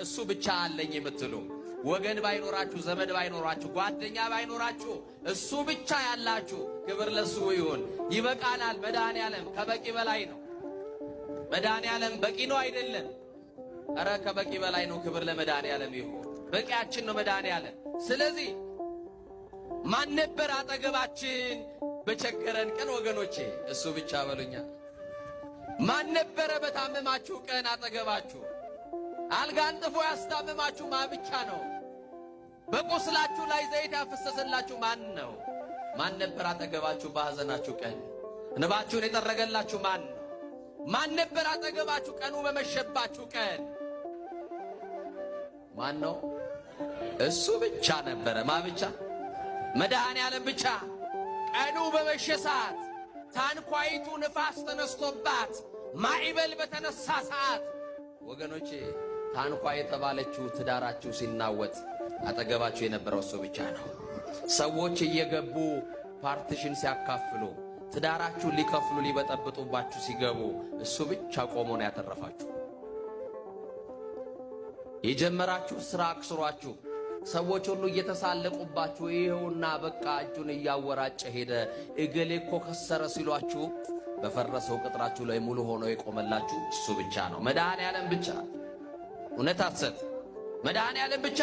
እሱ ብቻ አለኝ የምትሉ ወገን ባይኖራችሁ ዘመድ ባይኖራችሁ ጓደኛ ባይኖራችሁ እሱ ብቻ ያላችሁ ክብር ለሱ ይሁን። ይበቃናል። መድኃኔዓለም ከበቂ በላይ ነው። መድኃኔዓለም በቂ ነው አይደለም? ኧረ ከበቂ በላይ ነው። ክብር ለመድኃኔዓለም ይሁን። በቂያችን ነው መድኃኔዓለም። ስለዚህ ማን ነበር አጠገባችን በቸገረን ቀን? ወገኖቼ እሱ ብቻ በሉኛ። ማን ነበረ በታመማችሁ ቀን አጠገባችሁ? አልጋ አንጥፎ ያስታመማችሁ ማን ብቻ ነው? በቁስላችሁ ላይ ዘይት ያፈሰሰላችሁ ማን ነው? ማን ነበር አጠገባችሁ በሐዘናችሁ ቀን? እንባችሁን የጠረገላችሁ ማን ነው? ማን ነበር አጠገባችሁ ቀኑ በመሸባችሁ ቀን? ማን ነው? እሱ ብቻ ነበረ። ማ ብቻ? መድኃኔዓለም ብቻ። ቀኑ በመሸ ሰዓት ታንኳይቱ ንፋስ ተነስቶባት ማዕበል በተነሳ ሰዓት ወገኖቼ ታንኳ የተባለችው ትዳራችሁ ሲናወጥ አጠገባችሁ የነበረው እሱ ብቻ ነው። ሰዎች እየገቡ ፓርቲሽን ሲያካፍሉ ትዳራችሁ ሊከፍሉ ሊበጠብጡባችሁ ሲገቡ እሱ ብቻ ቆሞ ነው ያተረፋችሁ። የጀመራችሁ ሥራ አክስሯችሁ ሰዎች ሁሉ እየተሳለቁባችሁ ይሄውና በቃ እጁን እያወራጨ ሄደ እገሌ እኮ ከሰረ ሲሏችሁ በፈረሰው ቅጥራችሁ ላይ ሙሉ ሆኖ የቆመላችሁ እሱ ብቻ ነው። መድኃኔዓለም ብቻ። እውነት ሐሰት? መድኃኔዓለም ብቻ።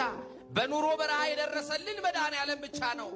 በኑሮ በረሃ የደረሰልን መድኃኔዓለም ብቻ ነው።